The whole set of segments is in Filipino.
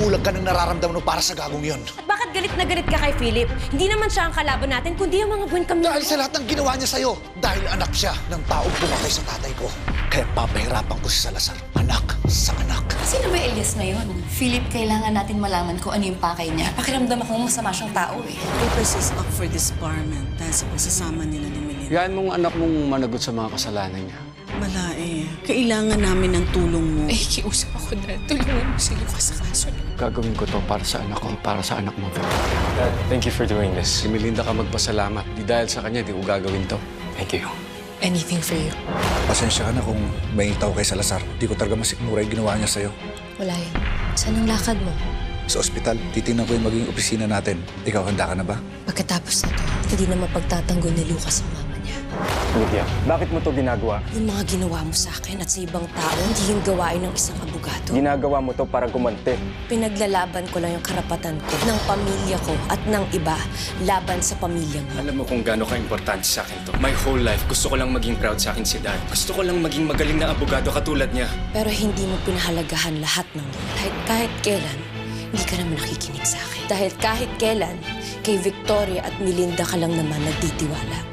Nagkukulang ka ng nararamdaman mo para sa gagong yon. At bakit galit na galit ka kay Philip? Hindi naman siya ang kalaban natin, kundi ang mga buwan kami. Dahil sa lahat ng ginawa niya sa'yo. Dahil anak siya ng taong pumatay sa tatay ko. Kaya papahirapan ko si Salazar. Anak sa anak. Sino ba Elias na yun? Philip, kailangan natin malaman kung ano yung pakay niya. Pakiramdam akong masama siyang tao eh. Lucas is up for disbarment dahil sa pagsasama nila ni Melinda. Yan mong anak mong managot sa mga kasalanan niya. Wala eh. Kailangan namin ng tulong mo. Ay, kiusap ako na tulungan mo si Lucas sa kaso niya. Gagawin ko to para sa anak ko, para sa anak mo. Dad, thank you for doing this. Si Melinda ka magpasalamat. Di dahil sa kanya, di ko gagawin to. Thank you. Anything for you. Pasensya ka na kung may tao kay Salazar. Di ko talaga masikmura yung ginawa niya sa'yo. Wala yan. Saan ang lakad mo? Sa ospital, titingnan ko yung maging opisina natin. Ikaw, handa ka na ba? Pagkatapos na to, hindi na mapagtatanggol ni Lucas ang mama niya. Lydia, bakit mo to ginagawa? Yung mga ginawa mo sa akin at sa ibang tao, hindi yung gawain ng isang abogado. Ginagawa mo to para gumanti. Pinaglalaban ko lang yung karapatan ko, ng pamilya ko at ng iba, laban sa pamilya mo. Alam mo kung gaano ka-importante sa akin to. My whole life, gusto ko lang maging proud sa akin si Dad. Gusto ko lang maging magaling na abogado katulad niya. Pero hindi mo pinahalagahan lahat ng yun. Kahit kailan, hindi ka naman nakikinig sa akin. Dahil kahit kailan, kay Victoria at Melinda ka lang naman nagtitiwala.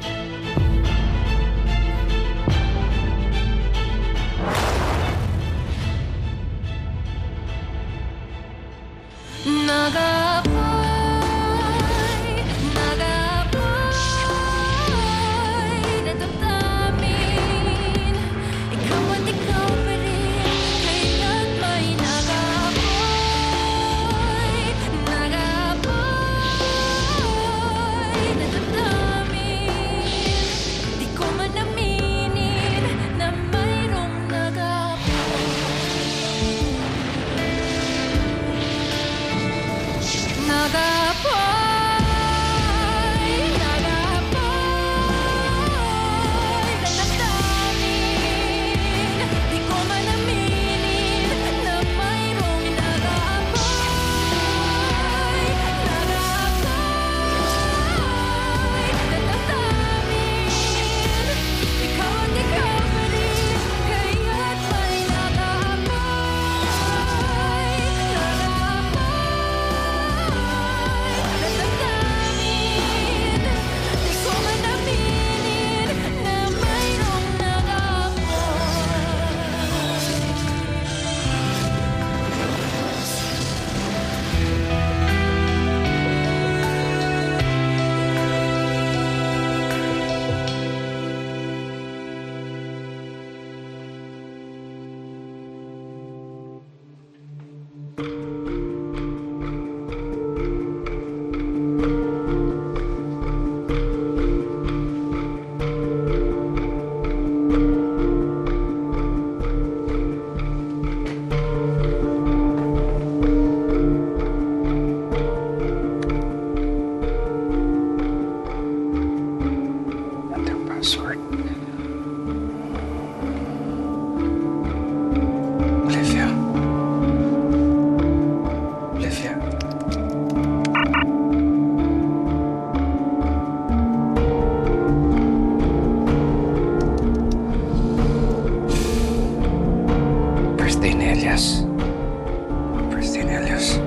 Password. Olivia. Olivia. Birthday ni Elias. Birthday ni Elias.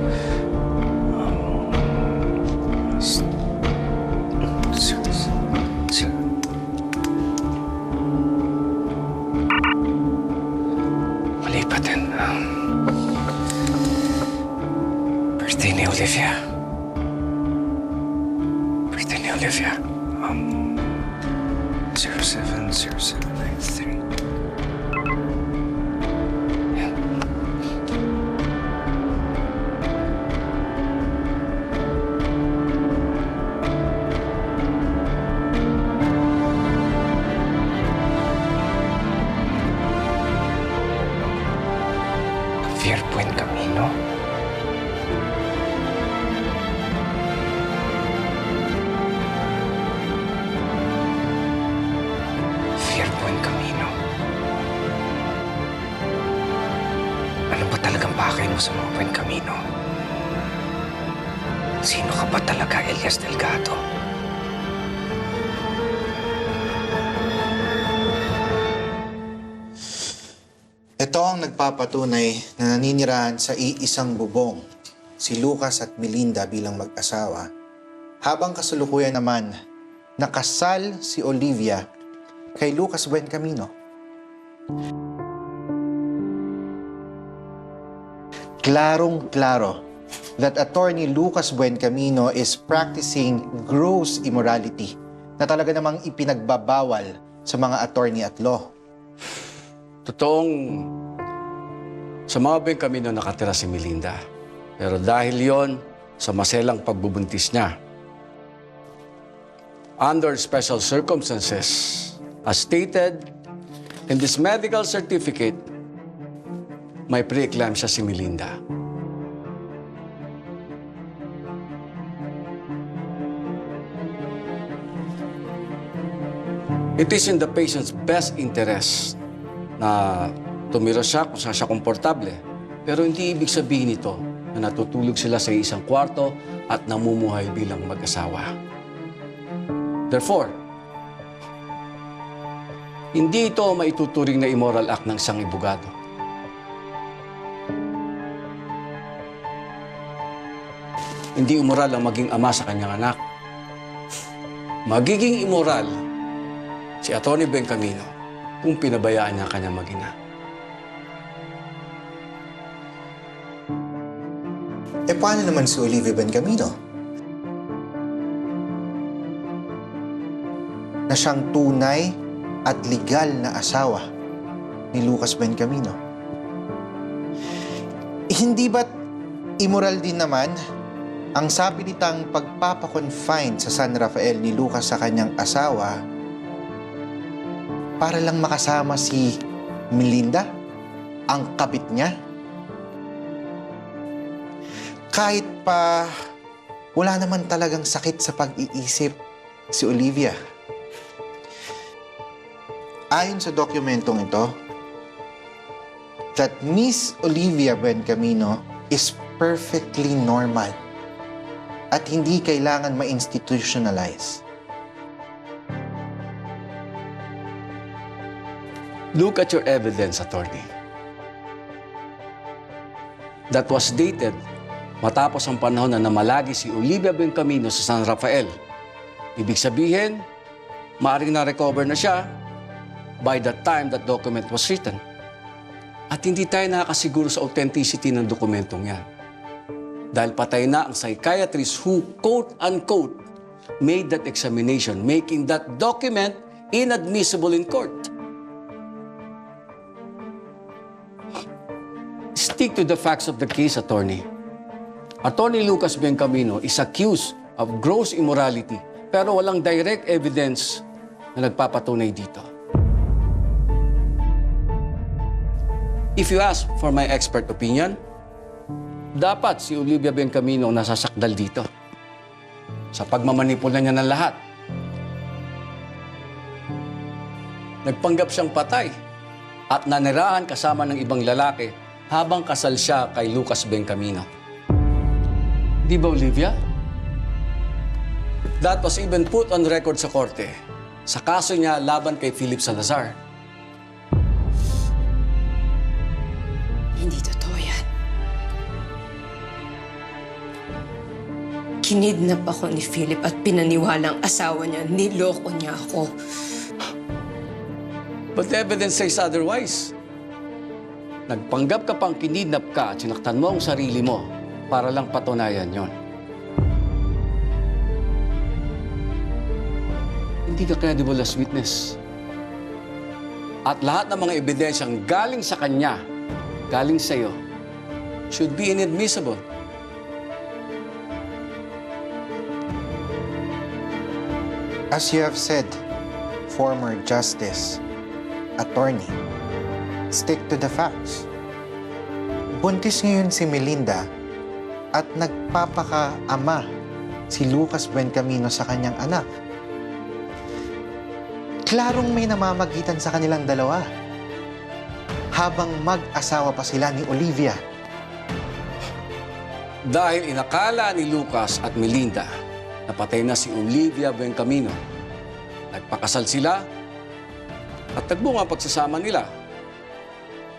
Mali pa din. Birthday ni Olivia. Birthday ni Olivia. 070793. Yan. Fier Buen Camino. Fier Buen Camino. Ano ba talagang pakay mo sa mga Buen Camino? Sino ka ba talaga, Elias Delgado? Ito ang nagpapatunay na naninirahan sa iisang bubong si Lucas at Melinda bilang mag-asawa, habang kasalukuyan naman nakasal si Olivia kay Lucas Buencamino. Klarong-klaro that attorney Lucas Buencamino is practicing gross immorality na talaga namang ipinagbabawal sa mga attorney at law. Totoong sa mga Buencamino nakatira si Melinda. Pero dahil yon sa maselang pagbubuntis niya, under special circumstances, as stated in this medical certificate, may pre-eclampsia si Melinda. It is in the patient's best interest na tumira siya kung saan siya komportable. Pero hindi ibig sabihin ito na natutulog sila sa isang kwarto at namumuhay bilang mag-asawa. Therefore, hindi ito maituturing na immoral act ng isang abogado. Hindi immoral ang maging ama sa kanyang anak. Magiging immoral si Atty. Buencamino kung pinabayaan niya ang kanyang mag-ina. Paano naman si Olivia Buencamino? Na siyang tunay at legal na asawa ni Lucas Buencamino. Hindi ba't immoral din naman ang sapilitang pagpapakonfine sa San Rafael ni Lucas sa kanyang asawa para lang makasama si Melinda, ang kabit niya? Kahit pa wala naman talagang sakit sa pag-iisip si Olivia. Ayon sa dokumentong ito, that Miss Olivia Buencamino is perfectly normal at hindi kailangan ma-institutionalize. Look at your evidence, attorney. That was dated matapos ang panahon na namalagi si Olivia Buencamino sa San Rafael. Ibig sabihin, maaaring na-recover na siya by the time that document was written. At hindi tayo nakakasiguro sa authenticity ng dokumentong yan. Dahil patay na ang psychiatrist who, quote-unquote, made that examination, making that document inadmissible in court. Stick to the facts of the case, attorney. Attorney Lucas Buencamino is accused of gross immorality pero walang direct evidence na nagpapatunay dito. If you ask for my expert opinion, dapat si Olivia Buencamino nasasakdal dito sa pagmamanipula niya ng lahat. Nagpanggap siyang patay at nanirahan kasama ng ibang lalaki habang kasal siya kay Lucas Buencamino. Di ba, Olivia? That was even put on record sa korte sa kaso niya laban kay Philip Salazar. Hindi totoo yan. Kinidnap ako ni Philip at pinaniwalang asawa niya. Niloko niya ako. But the evidence says otherwise. Nagpanggap ka pang kinidnap ka at sinaktan mo ang sarili mo para lang patunayan yon. Hindi ka credible as witness. At lahat ng mga ebidensyang galing sa kanya, galing sa'yo, should be inadmissible. As you have said, former justice, attorney, stick to the facts. Buntis ngayon si Melinda at nagpapaka-ama si Lucas Buencamino sa kanyang anak. Klarong may namamagitan sa kanilang dalawa habang mag-asawa pa sila ni Olivia. Dahil inakala ni Lucas at Melinda na patay na si Olivia Buencamino, nagpakasal sila at nagbunga ang pagsasama nila.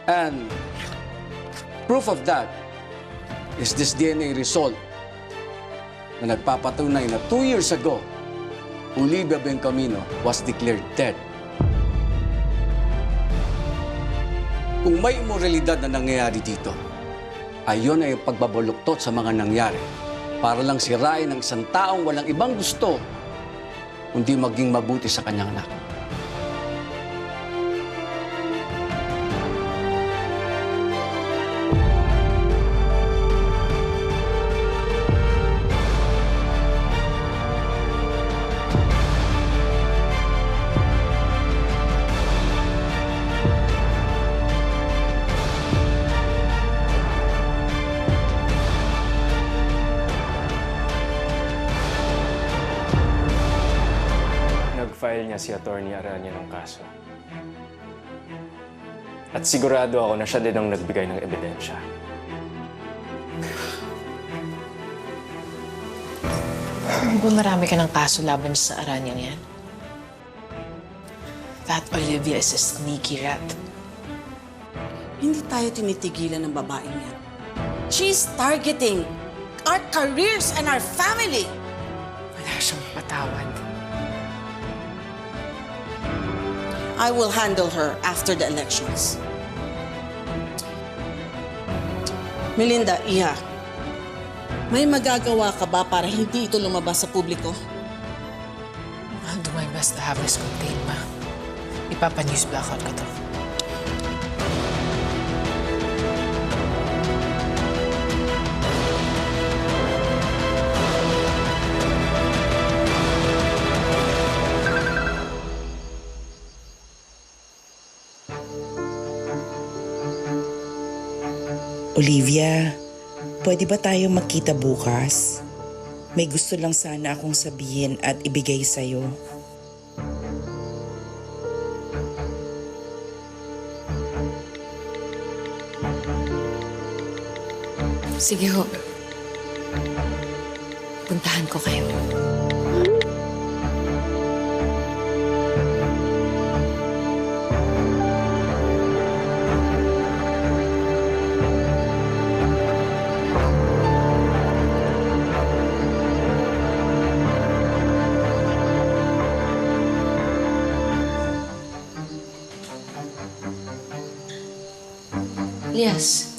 And proof of that is this DNA result na nagpapatunay na 2 years ago, Olivia Bencamino was declared dead. Kung may imoralidad na nangyayari dito, ayon ay pagbabaluktot sa mga nangyari para lang sirain ng isang taong walang ibang gusto kundi maging mabuti sa kanyang anak. Nag-file niya si Atty. Aranya ng kaso. At sigurado ako na siya din ang nagbigay ng ebidensya. Ano ba marami ka ng kaso laban sa Aranyang yan? That Olivia is a sneaky rat. Hindi tayo tinitigilan ng babaeng yan. She's targeting our careers and our family. Wala siyang patawad. I will handle her after the elections. Melinda, Iha, may magagawa ka ba para hindi ito lumabas sa publiko? I'll do my best to have this contained, ma. Ipapa-news blackout ko to. Olivia, pwede ba tayo magkita bukas? May gusto lang sana akong sabihin at ibigay sa'yo. Sige ho. Puntahan ko kayo. Elias,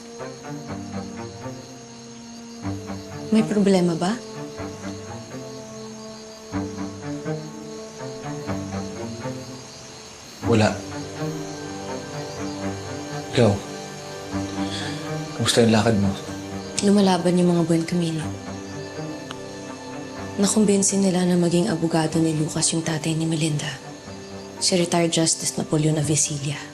may problema ba? Wala. Ikaw, kumusta yung lakad mo? Lumalaban yung mga Buen Camino. Nakumbinsin nila na maging abogado ni Lucas yung tatay ni Melinda. Si retired Justice Napoleon Avicilla.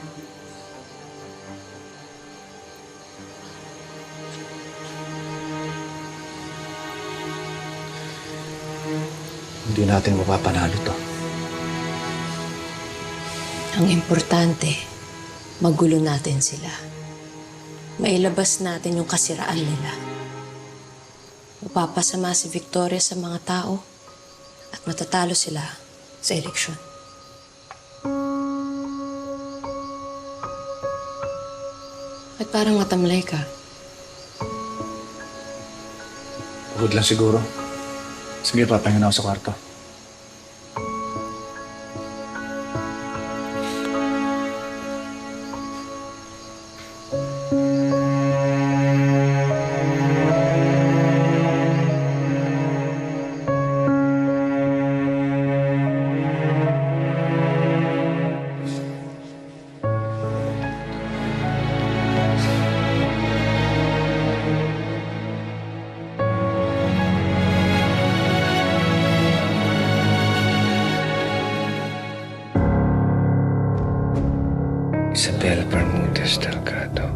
Hindi natin mapapanalo to. Ang importante, magulo natin sila. Mailabas natin yung kasiraan nila. Mapapasama si Victoria sa mga tao at matatalo sila sa eleksyon. At parang matamlay ka. Pagod lang siguro. Sige, papahinga na ako sa kwarto. Isabel Bermudez Delgado.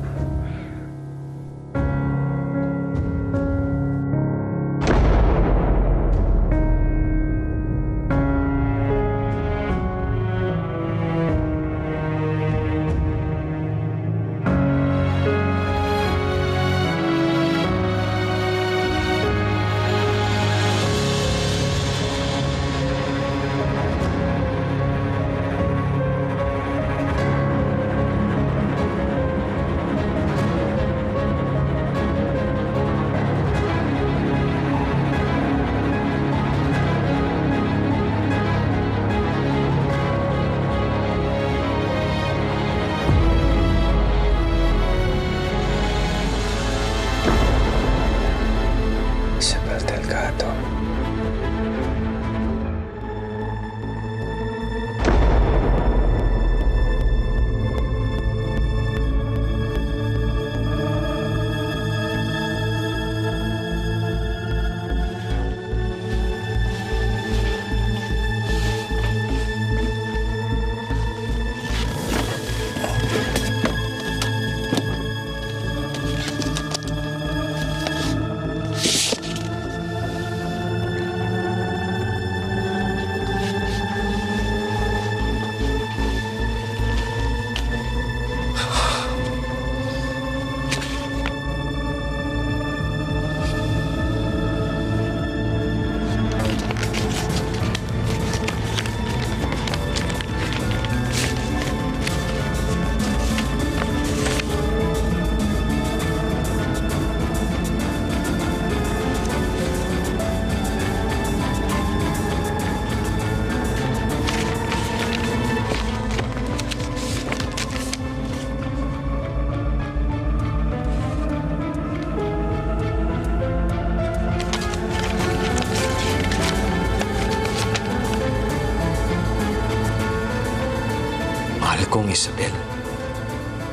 Manong Isabel,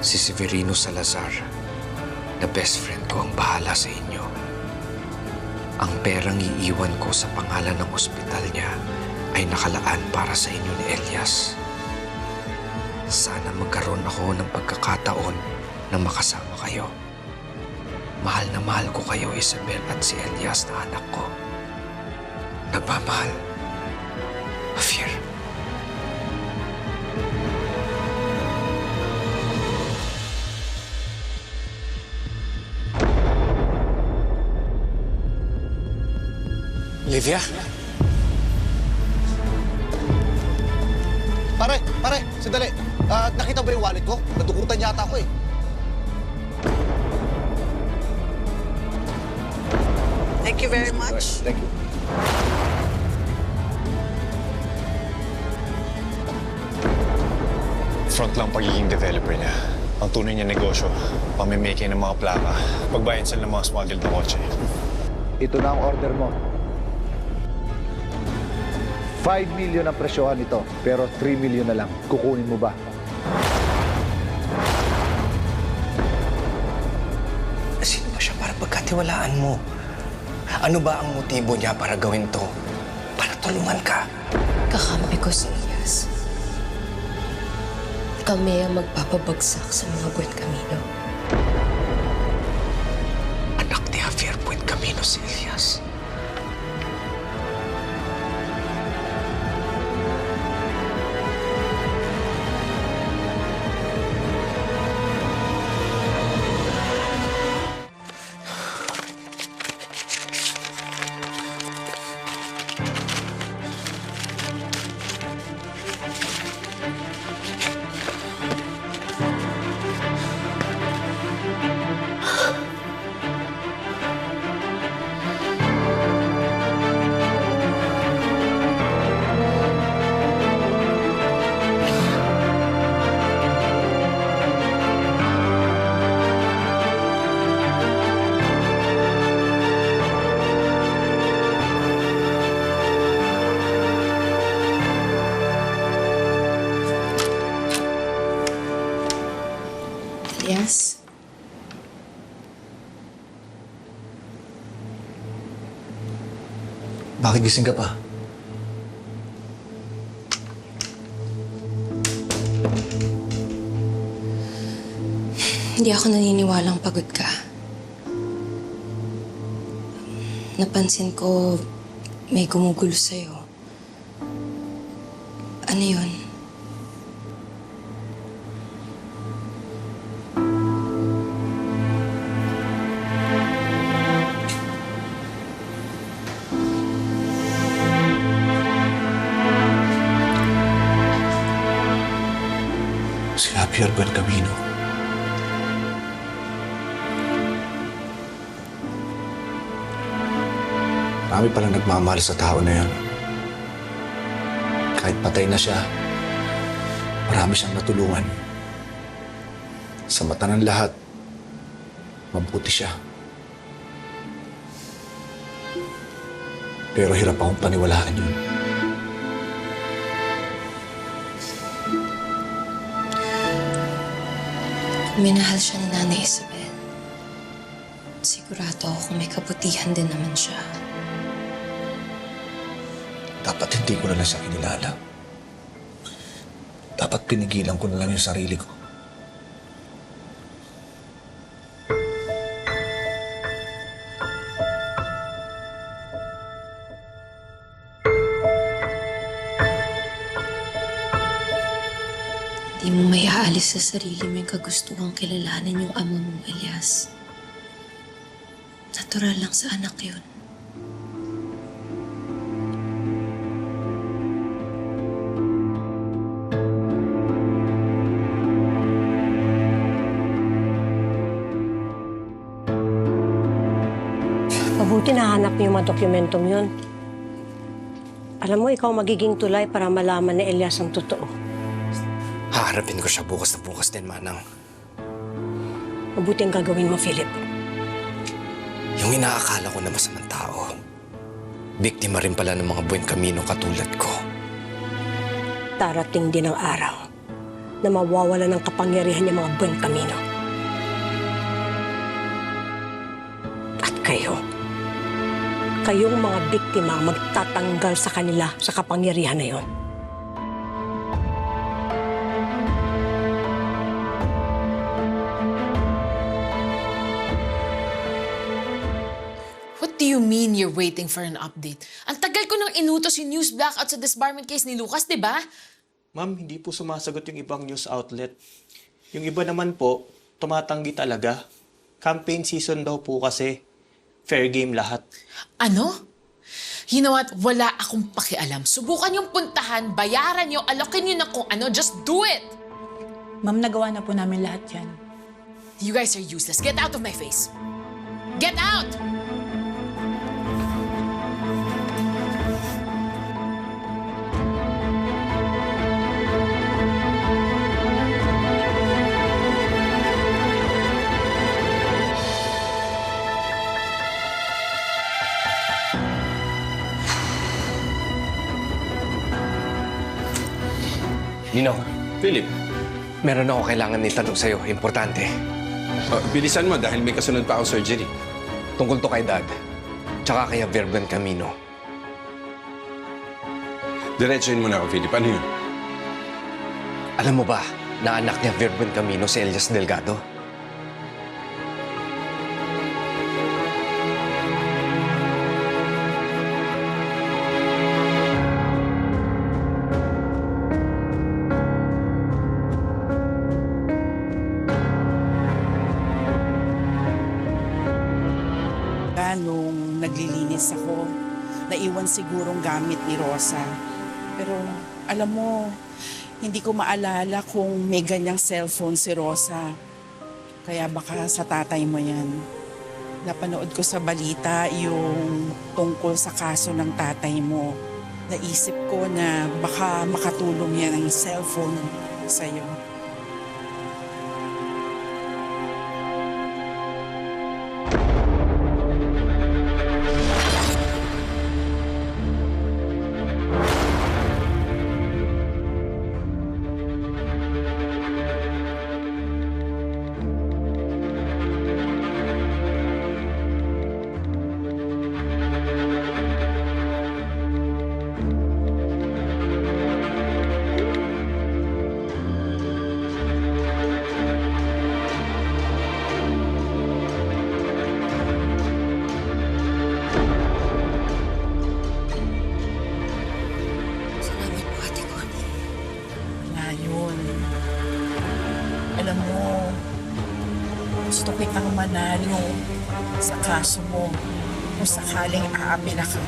si Severino Salazar, na best friend ko ang bahala sa inyo. Ang perang iiwan ko sa pangalan ng ospital niya ay nakalaan para sa inyo ni Elias. Sana magkaroon ako ng pagkakataon na makasama kayo. Mahal na mahal ko kayo, Isabel, at si Elias na anak ko. Nagmamahal. Javier. Olivia? Pare, sandali. Nakita ba yung wallet ko? Nadukutan yata ako eh. Thank you very much. Thank you. Front lang pagiging developer niya. Ang tunay niya negosyo, pamimigay ng mga plaka, pagbayad sila ng mga smuggled na kotse. Ito na ang order mo. 5 million ang presyohan nito, pero 3 million na lang. Kukunin mo ba? Sino ba siya para pagkatiwalaan mo? Ano ba ang motibo niya para gawin to? Para tulungan ka? Kakampi ko si Elias. Kami ang magpapabagsak sa mga Buen Camino. Anak ni Javier Buen Camino si Elias. Elias? Bakit gising ka pa? Hindi ako naniniwalang pagod ka. Napansin ko may gumugulo sa'yo. Ano yun? Si Javier Buen Camino. Marami palang nagmamahal sa tao na yan. Kahit patay na siya, marami siyang natulungan. Sa mata ng lahat, mabuti siya. Pero hirap akong paniwalaan yun. Minahal siya ni Nanay Isabel. Sigurado ako kung may kabutihan din naman siya. Dapat hindi ko na lang siya kinilala. Dapat pinigilan ko na lang yung sarili ko. Di mo may aalis sa sarili mo yung kagustuhang kilalanin yung ama mo, Elias. Natural lang sa anak yun. Mabuti nahanap niyo yung mga dokumentong yun. Alam mo, ikaw magiging tulay para malaman ni Elias ang totoo. Haharapin ko siya bukas na bukas din, Manang. Mabuti ang gagawin mo, Philip. Yung inaakala ko na masamang tao, biktima rin pala ng mga Buen Camino katulad ko. Darating din ang araw na mawawala ng kapangyarihan niya mga Buen Camino. At kayong mga biktima magtatanggal sa kanila sa kapangyarihan na yon. What do you mean you're waiting for an update? Ang tagal ko nang inutos yung news blackout sa disbarment case ni Lucas, di ba? Ma'am, hindi po sumasagot yung ibang news outlet. Yung iba naman po, tumatanggi talaga. Campaign season daw po kasi. Fair game lahat. Ano? You know what? Wala akong pakialam. Subukan yung puntahan, bayaran nyo, alokin nyo na kung ano. Just do it! Ma'am, nagawa na po namin lahat yan. You guys are useless. Get out of my face. Get out! Ninong. Philip. Meron ako kailangan itanong sa'yo. Importante. Bilisan mo dahil may kasunod pa ako surgery. Tungkol to kay Dad. Tsaka kay Javier Buen Camino. Diretsuhin mo na ako, Philip. Ano yun? Alam mo ba na anak niya Javier Buen Camino si Elias Delgado? Nung naglilinis ako, naiwan sigurong gamit ni Rosa. Pero alam mo, hindi ko maalala kung may ganyang cellphone si Rosa. Kaya baka sa tatay mo yan. Napanood ko sa balita yung tungkol sa kaso ng tatay mo. Naisip ko na baka makatulong yan ang cellphone sa'yo. Alam mo, gusto kitang manalo sa kaso mo kung sakaling aapila ka.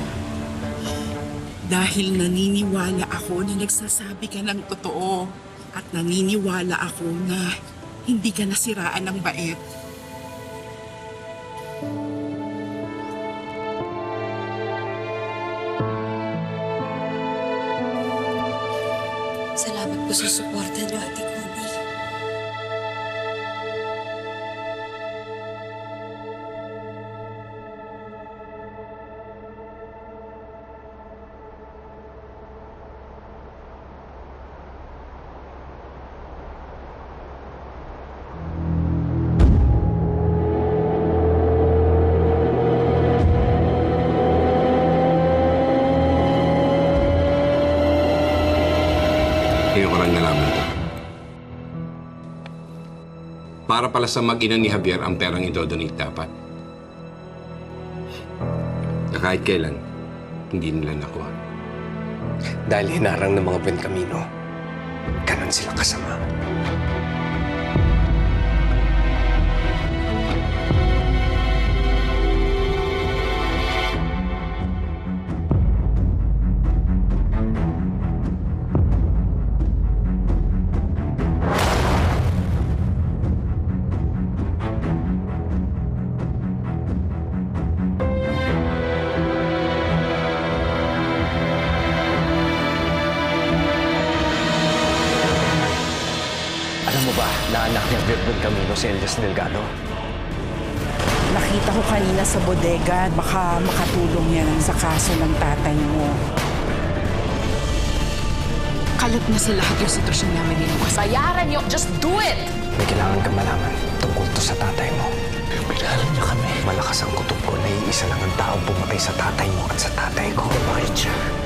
Dahil naniniwala ako na nagsasabi ka ng totoo at naniniwala ako na hindi ka nasiraan ng bait. Salamat po sa suporta niyo, Ate Connie. Ngayon ko lang nalaman to. Para pala sa mag-ina ni Javier ang perang idodonate dapat. Na kahit kailan, hindi nila nakuha. Dahil hinarang ng mga Buen Camino, ganun sila kasama. Alam mo ba na anak ni Javier Buen Camino si Elias Delgado? Nakita ko kanina sa bodega, baka makatulong yan sa kaso ng tatay mo. Kalat na sa lahat yung sitwasyon namin ni Lucas. Bayaran niyo! Just do it! May kailangan ka malaman tungkol to sa tatay mo. Pinalo niya kami. Malakas ang kutob ko na iisa lang ang taong pumatay sa tatay mo at sa tatay ko. Bakit siya?